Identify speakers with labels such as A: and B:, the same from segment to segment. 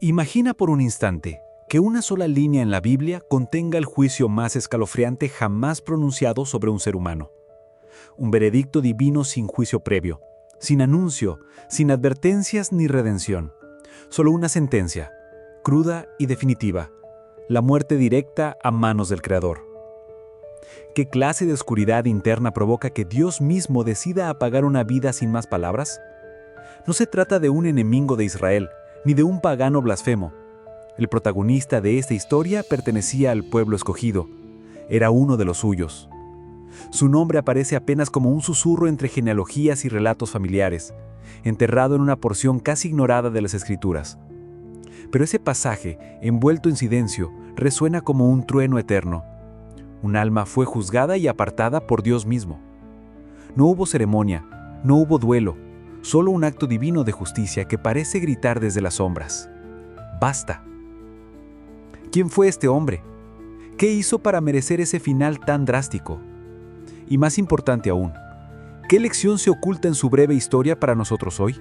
A: Imagina por un instante que una sola línea en la Biblia contenga el juicio más escalofriante jamás pronunciado sobre un ser humano. Un veredicto divino sin juicio previo, sin anuncio, sin advertencias ni redención. Solo una sentencia, cruda y definitiva: la muerte directa a manos del Creador. ¿Qué clase de oscuridad interna provoca que Dios mismo decida apagar una vida sin más palabras? No se trata de un enemigo de Israel, ni de un pagano blasfemo. El protagonista de esta historia pertenecía al pueblo escogido. Era uno de los suyos. Su nombre aparece apenas como un susurro entre genealogías y relatos familiares, enterrado en una porción casi ignorada de las Escrituras. Pero ese pasaje, envuelto en silencio, resuena como un trueno eterno. Un alma fue juzgada y apartada por Dios mismo. No hubo ceremonia, no hubo duelo, solo un acto divino de justicia que parece gritar desde las sombras: ¡basta! ¿Quién fue este hombre? ¿Qué hizo para merecer ese final tan drástico? Y más importante aún, ¿qué lección se oculta en su breve historia para nosotros hoy?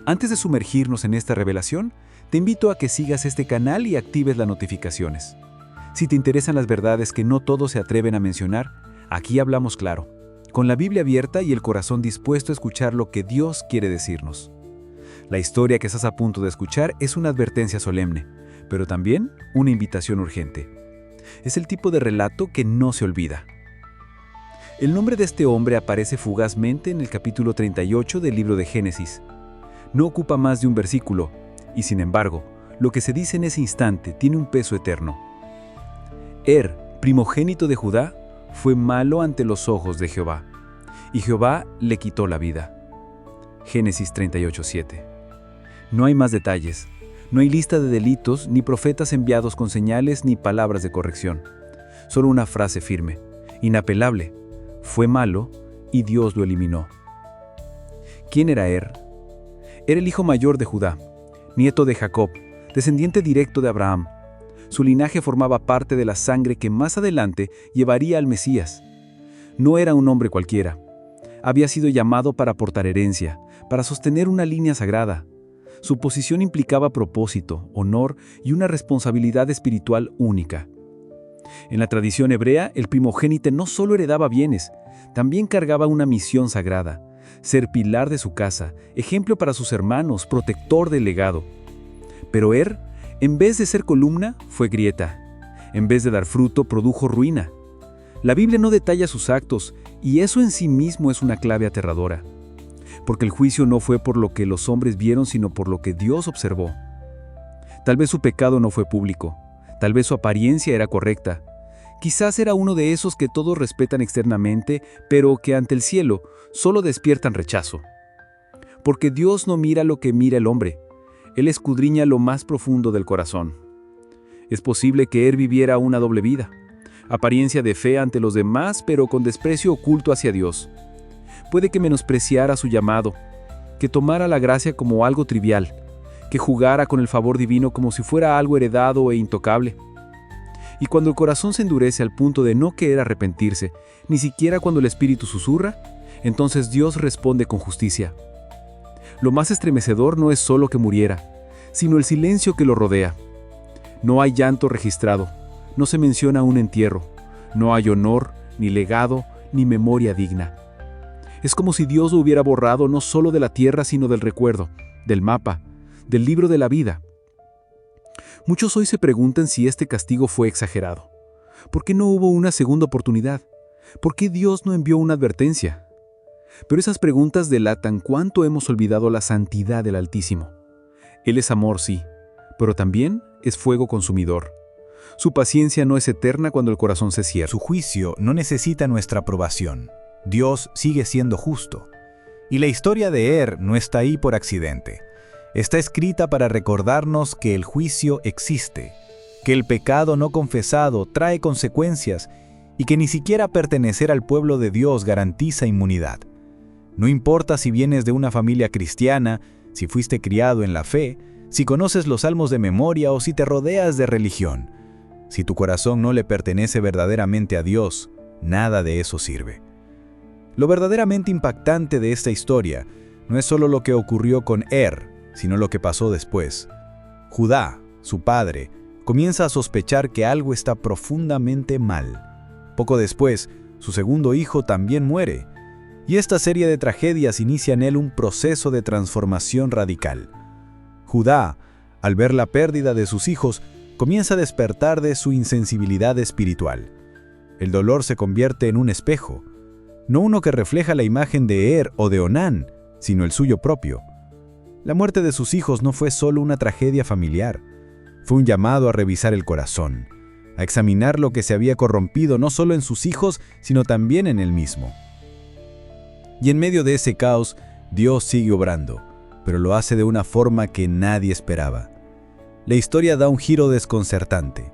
A: Antes de sumergirnos en esta revelación, te invito a que sigas este canal y actives las notificaciones. Si te interesan las verdades que no todos se atreven a mencionar, aquí hablamos claro, con la Biblia abierta y el corazón dispuesto a escuchar lo que Dios quiere decirnos. La historia que estás a punto de escuchar es una advertencia solemne, pero también una invitación urgente. Es el tipo de relato que no se olvida. El nombre de este hombre aparece fugazmente en el capítulo 38 del libro de Génesis. No ocupa más de un versículo, y sin embargo, lo que se dice en ese instante tiene un peso eterno. Primogénito de Judá, fue malo ante los ojos de Jehová, y Jehová le quitó la vida. Génesis 38:7. No hay más detalles, no hay lista de delitos, ni profetas enviados con señales, ni palabras de corrección. Solo una frase firme, inapelable: fue malo y Dios lo eliminó. ¿Quién era Era el hijo mayor de Judá, nieto de Jacob, descendiente directo de Abraham. Su linaje formaba parte de la sangre que más adelante llevaría al Mesías. No era un hombre cualquiera. Había sido llamado para portar herencia, para sostener una línea sagrada. Su posición implicaba propósito, honor y una responsabilidad espiritual única. En la tradición hebrea, el primogénito no solo heredaba bienes, también cargaba una misión sagrada: ser pilar de su casa, ejemplo para sus hermanos, protector del legado. Pero en vez de ser columna, fue grieta. En vez de dar fruto, produjo ruina. La Biblia no detalla sus actos, y eso en sí mismo es una clave aterradora. Porque el juicio no fue por lo que los hombres vieron, sino por lo que Dios observó. Tal vez su pecado no fue público, tal vez su apariencia era correcta. Quizás era uno de esos que todos respetan externamente, pero que ante el cielo solo despiertan rechazo. Porque Dios no mira lo que mira el hombre. Él escudriña lo más profundo del corazón. Es posible que viviera una doble vida. Apariencia de fe ante los demás, pero con desprecio oculto hacia Dios. Puede que menospreciara su llamado, que tomara la gracia como algo trivial, que jugara con el favor divino como si fuera algo heredado e intocable. Y cuando el corazón se endurece al punto de no querer arrepentirse, ni siquiera cuando el Espíritu susurra, entonces Dios responde con justicia. Lo más estremecedor no es solo que muriera, sino el silencio que lo rodea. No hay llanto registrado, no se menciona un entierro, no hay honor, ni legado, ni memoria digna. Es como si Dios lo hubiera borrado no solo de la tierra, sino del recuerdo, del mapa, del libro de la vida. Muchos hoy se preguntan si este castigo fue exagerado. ¿Por qué no hubo una segunda oportunidad? ¿Por qué Dios no envió una advertencia? Pero esas preguntas delatan cuánto hemos olvidado la santidad del Altísimo. Él es amor, sí, pero también es fuego consumidor. Su paciencia no es eterna cuando el corazón se cierra.
B: Su juicio no necesita nuestra aprobación. Dios sigue siendo justo. Y la historia de no está ahí por accidente. Está escrita para recordarnos que el juicio existe, que el pecado no confesado trae consecuencias y que ni siquiera pertenecer al pueblo de Dios garantiza inmunidad. No importa si vienes de una familia cristiana, si fuiste criado en la fe, si conoces los salmos de memoria o si te rodeas de religión. Si tu corazón no le pertenece verdaderamente a Dios, nada de eso sirve. Lo verdaderamente impactante de esta historia no es solo lo que ocurrió con sino lo que pasó después. Judá, su padre, comienza a sospechar que algo está profundamente mal. Poco después, su segundo hijo también muere, y esta serie de tragedias inicia en él un proceso de transformación radical. Judá, al ver la pérdida de sus hijos, comienza a despertar de su insensibilidad espiritual. El dolor se convierte en un espejo, no uno que refleja la imagen de o de Onán, sino el suyo propio. La muerte de sus hijos no fue solo una tragedia familiar, fue un llamado a revisar el corazón, a examinar lo que se había corrompido no solo en sus hijos, sino también en él mismo. Y en medio de ese caos, Dios sigue obrando, pero lo hace de una forma que nadie esperaba. La historia da un giro desconcertante.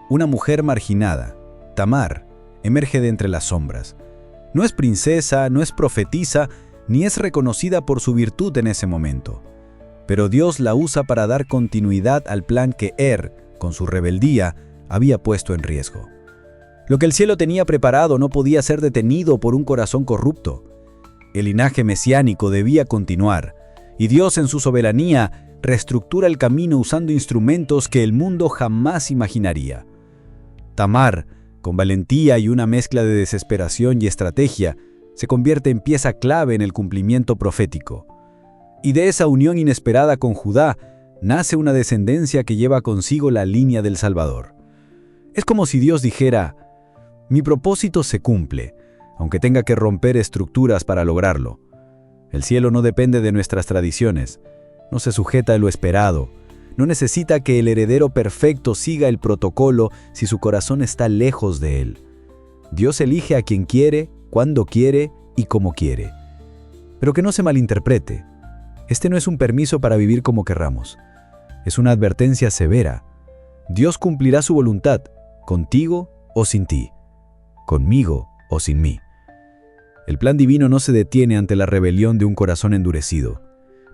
B: Una mujer marginada, Tamar, emerge de entre las sombras. No es princesa, no es profetisa, ni es reconocida por su virtud en ese momento. Pero Dios la usa para dar continuidad al plan que con su rebeldía, había puesto en riesgo. Lo que el cielo tenía preparado no podía ser detenido por un corazón corrupto. El linaje mesiánico debía continuar, y Dios en su soberanía reestructura el camino usando instrumentos que el mundo jamás imaginaría. Tamar, con valentía y una mezcla de desesperación y estrategia, se convierte en pieza clave en el cumplimiento profético. Y de esa unión inesperada con Judá, nace una descendencia que lleva consigo la línea del Salvador. Es como si Dios dijera: mi propósito se cumple, aunque tenga que romper estructuras para lograrlo. El cielo no depende de nuestras tradiciones, no se sujeta a lo esperado, no necesita que el heredero perfecto siga el protocolo si su corazón está lejos de él. Dios elige a quien quiere, cuando quiere y como quiere. Pero que no se malinterprete, este no es un permiso para vivir como querramos, es una advertencia severa. Dios cumplirá su voluntad, contigo o sin ti, conmigo o sin mí. El plan divino no se detiene ante la rebelión de un corazón endurecido.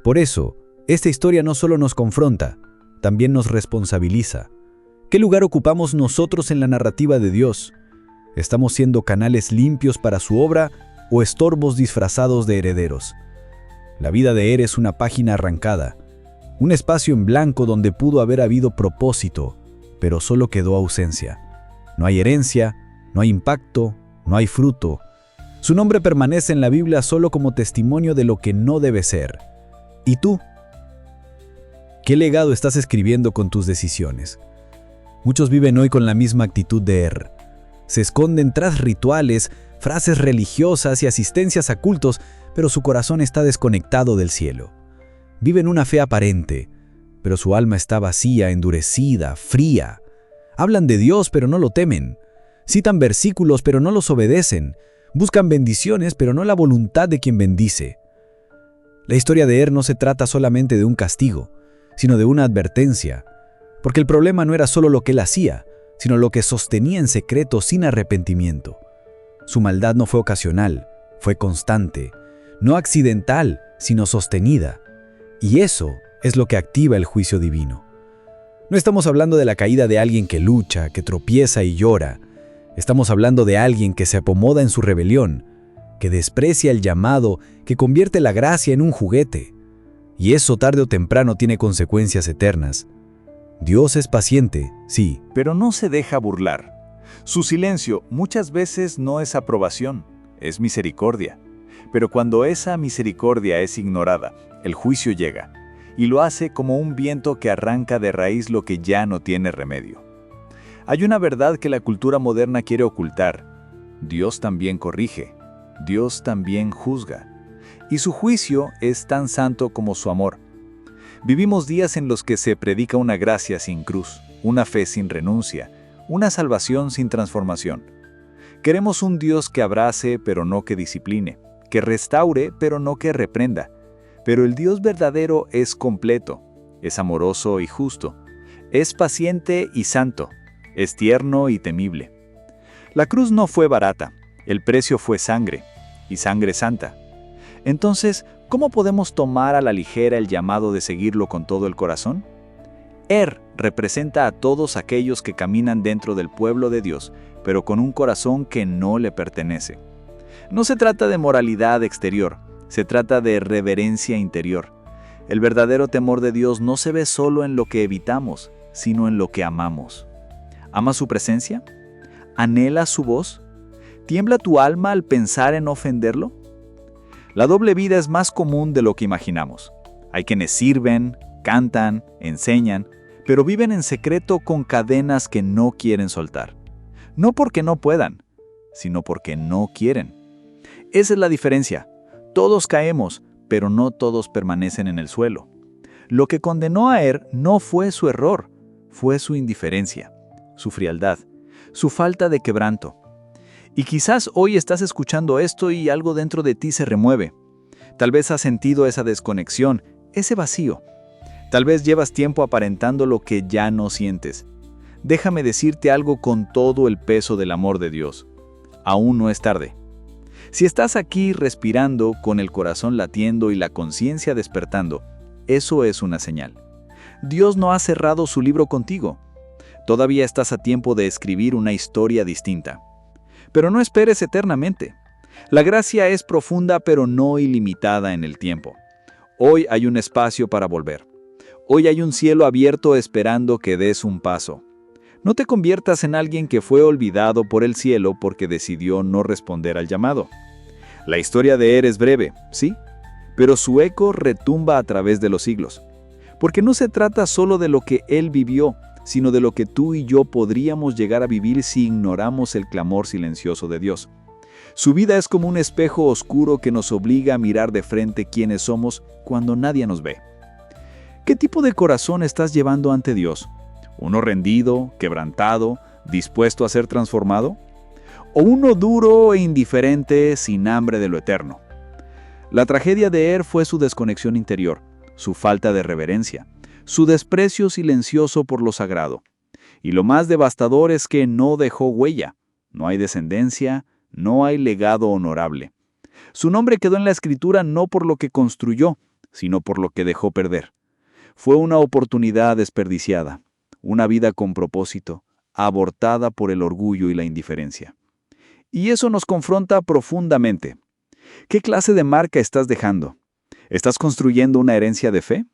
B: Por eso, esta historia no solo nos confronta, también nos responsabiliza. ¿Qué lugar ocupamos nosotros en la narrativa de Dios? ¿Estamos siendo canales limpios para su obra o estorbos disfrazados de herederos? La vida de es una página arrancada, un espacio en blanco donde pudo haber habido propósito, pero solo quedó ausencia. No hay herencia, no hay impacto, no hay fruto. Su nombre permanece en la Biblia solo como testimonio de lo que no debe ser. ¿Y tú? ¿Qué legado estás escribiendo con tus decisiones? Muchos viven hoy con la misma actitud de Se esconden tras rituales, frases religiosas y asistencias a cultos, pero su corazón está desconectado del cielo. Viven una fe aparente, pero su alma está vacía, endurecida, fría. Hablan de Dios, pero no lo temen. Citan versículos, pero no los obedecen. Buscan bendiciones, pero no la voluntad de quien bendice. La historia de no se trata solamente de un castigo, sino de una advertencia, porque el problema no era solo lo que él hacía, sino lo que sostenía en secreto sin arrepentimiento. Su maldad no fue ocasional, fue constante, no accidental, sino sostenida. Y eso es lo que activa el juicio divino. No estamos hablando de la caída de alguien que lucha, que tropieza y llora. Estamos hablando de alguien que se acomoda en su rebelión, que desprecia el llamado, que convierte la gracia en un juguete. Y eso tarde o temprano tiene consecuencias eternas. Dios es paciente, sí,
C: pero no se deja burlar. Su silencio muchas veces no es aprobación, es misericordia. Pero cuando esa misericordia es ignorada, el juicio llega, y lo hace como un viento que arranca de raíz lo que ya no tiene remedio. Hay una verdad que la cultura moderna quiere ocultar. Dios también corrige, Dios también juzga, y su juicio es tan santo como su amor. Vivimos días en los que se predica una gracia sin cruz, una fe sin renuncia, una salvación sin transformación. Queremos un Dios que abrace, pero no que discipline, que restaure, pero no que reprenda. Pero el Dios verdadero es completo, es amoroso y justo, es paciente y santo, es tierno y temible. La cruz no fue barata, el precio fue sangre, y sangre santa. Entonces, ¿cómo podemos tomar a la ligera el llamado de seguirlo con todo el corazón? Representa a todos aquellos que caminan dentro del pueblo de Dios, pero con un corazón que no le pertenece. No se trata de moralidad exterior, se trata de reverencia interior. El verdadero temor de Dios no se ve solo en lo que evitamos, sino en lo que amamos. ¿Amas su presencia? ¿Anhelas su voz? ¿Tiembla tu alma al pensar en ofenderlo? La doble vida es más común de lo que imaginamos. Hay quienes sirven, cantan, enseñan, pero viven en secreto con cadenas que no quieren soltar. No porque no puedan, sino porque no quieren. Esa es la diferencia. Todos caemos, pero no todos permanecen en el suelo. Lo que condenó a no fue su error, fue su indiferencia, su frialdad, su falta de quebranto. Y quizás hoy estás escuchando esto y algo dentro de ti se remueve. Tal vez has sentido esa desconexión, ese vacío. Tal vez llevas tiempo aparentando lo que ya no sientes. Déjame decirte algo con todo el peso del amor de Dios. Aún no es tarde. Si estás aquí respirando, con el corazón latiendo y la conciencia despertando, eso es una señal. Dios no ha cerrado su libro contigo. Todavía estás a tiempo de escribir una historia distinta. Pero no esperes eternamente. La gracia es profunda pero no ilimitada en el tiempo. Hoy hay un espacio para volver. Hoy hay un cielo abierto esperando que des un paso. No te conviertas en alguien que fue olvidado por el cielo porque decidió no responder al llamado. La historia de es breve, sí, pero su eco retumba a través de los siglos. Porque no se trata solo de lo que él vivió, sino de lo que tú y yo podríamos llegar a vivir si ignoramos el clamor silencioso de Dios. Su vida es como un espejo oscuro que nos obliga a mirar de frente quiénes somos cuando nadie nos ve. ¿Qué tipo de corazón estás llevando ante Dios? ¿Uno rendido, quebrantado, dispuesto a ser transformado? ¿O uno duro e indiferente, sin hambre de lo eterno? La tragedia de fue su desconexión interior, su falta de reverencia, su desprecio silencioso por lo sagrado. Y lo más devastador es que no dejó huella, no hay descendencia, no hay legado honorable. Su nombre quedó en la escritura no por lo que construyó, sino por lo que dejó perder. Fue una oportunidad desperdiciada, una vida con propósito, abortada por el orgullo y la indiferencia. Y eso nos confronta profundamente. ¿Qué clase de marca estás dejando? ¿Estás construyendo una herencia de fe?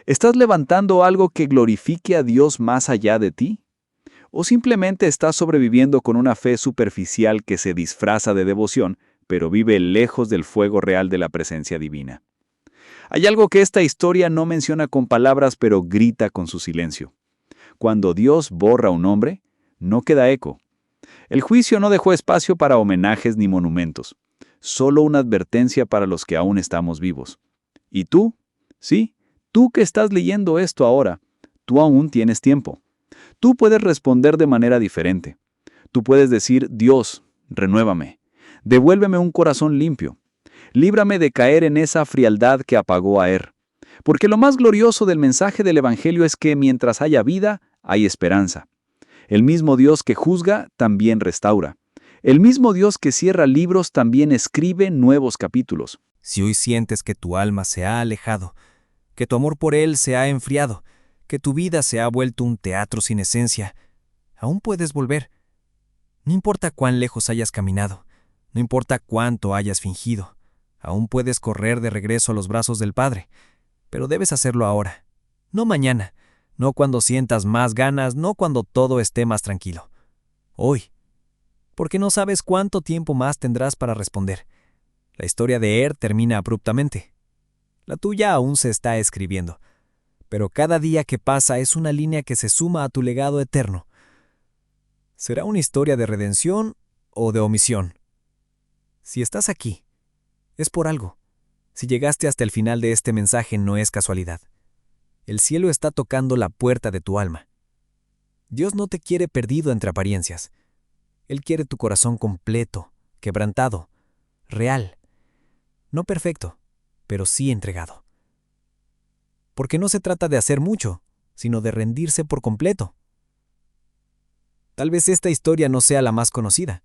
C: ¿Estás levantando algo que glorifique a Dios más allá de ti? ¿O simplemente estás sobreviviendo con una fe superficial que se disfraza de devoción, pero vive lejos del fuego real de la presencia divina? Hay algo que esta historia no menciona con palabras, pero grita con su silencio. Cuando Dios borra un nombre, no queda eco. El juicio no dejó espacio para homenajes ni monumentos, solo una advertencia para los que aún estamos vivos. ¿Y tú? Sí, tú que estás leyendo esto ahora, tú aún tienes tiempo. Tú puedes responder de manera diferente. Tú puedes decir, Dios, renuévame, devuélveme un corazón limpio, líbrame de caer en esa frialdad que apagó a Porque lo más glorioso del mensaje del Evangelio es que mientras haya vida, hay esperanza. El mismo Dios que juzga, también restaura. El mismo Dios que cierra libros, también escribe nuevos capítulos.
D: Si hoy sientes que tu alma se ha alejado, que tu amor por Él se ha enfriado, que tu vida se ha vuelto un teatro sin esencia, aún puedes volver. No importa cuán lejos hayas caminado, no importa cuánto hayas fingido, aún puedes correr de regreso a los brazos del Padre, pero debes hacerlo ahora, no mañana, no cuando sientas más ganas, no cuando todo esté más tranquilo. Hoy, porque no sabes cuánto tiempo más tendrás para responder. La historia de termina abruptamente. La tuya aún se está escribiendo. Pero cada día que pasa es una línea que se suma a tu legado eterno. ¿Será una historia de redención o de omisión? Si estás aquí, es por algo. Si llegaste hasta el final de este mensaje no es casualidad. El cielo está tocando la puerta de tu alma. Dios no te quiere perdido entre apariencias. Él quiere tu corazón completo, quebrantado, real. No perfecto, pero sí entregado. Porque no se trata de hacer mucho, sino de rendirse por completo. Tal vez esta historia no sea la más conocida.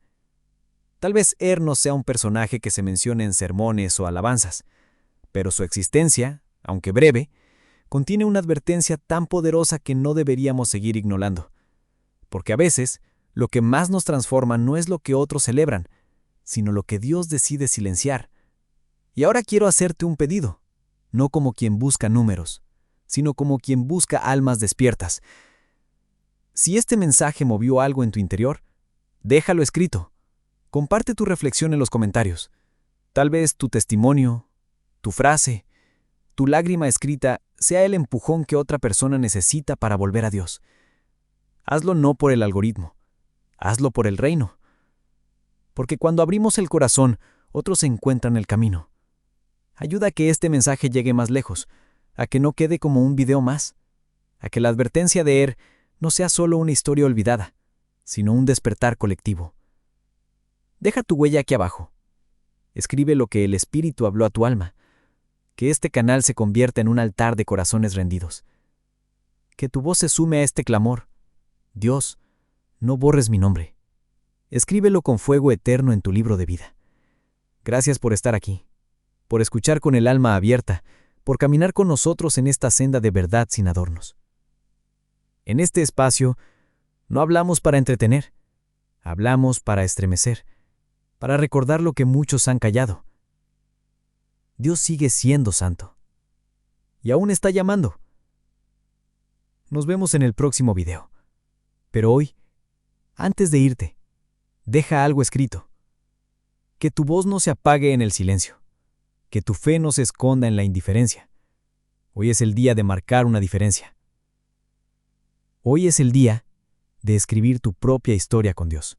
D: Tal vez no sea un personaje que se mencione en sermones o alabanzas, pero su existencia, aunque breve, contiene una advertencia tan poderosa que no deberíamos seguir ignorando. Porque a veces, lo que más nos transforma no es lo que otros celebran, sino lo que Dios decide silenciar. Y ahora quiero hacerte un pedido. no como quien busca números, sino como quien busca almas despiertas. Si este mensaje movió algo en tu interior, déjalo escrito. Comparte tu reflexión en los comentarios. Tal vez tu testimonio, tu frase, tu lágrima escrita sea el empujón que otra persona necesita para volver a Dios. Hazlo no por el algoritmo, hazlo por el reino. Porque cuando abrimos el corazón, otros encuentran el camino. Ayuda a que este mensaje llegue más lejos, a que no quede como un video más, a que la advertencia de no sea solo una historia olvidada, sino un despertar colectivo. Deja tu huella aquí abajo. Escribe lo que el Espíritu habló a tu alma. Que este canal se convierta en un altar de corazones rendidos. Que tu voz se sume a este clamor. Dios, no borres mi nombre. Escríbelo con fuego eterno en tu libro de vida. Gracias por estar aquí, por escuchar con el alma abierta, por caminar con nosotros en esta senda de verdad sin adornos. En este espacio, no hablamos para entretener, hablamos para estremecer, para recordar lo que muchos han callado. Dios sigue siendo santo. Y aún está llamando. Nos vemos en el próximo video. Pero hoy, antes de irte, deja algo escrito. Que tu voz no se apague en el silencio. Que tu fe no se esconda en la indiferencia. Hoy es el día de marcar una diferencia. Hoy es el día de escribir tu propia historia con Dios.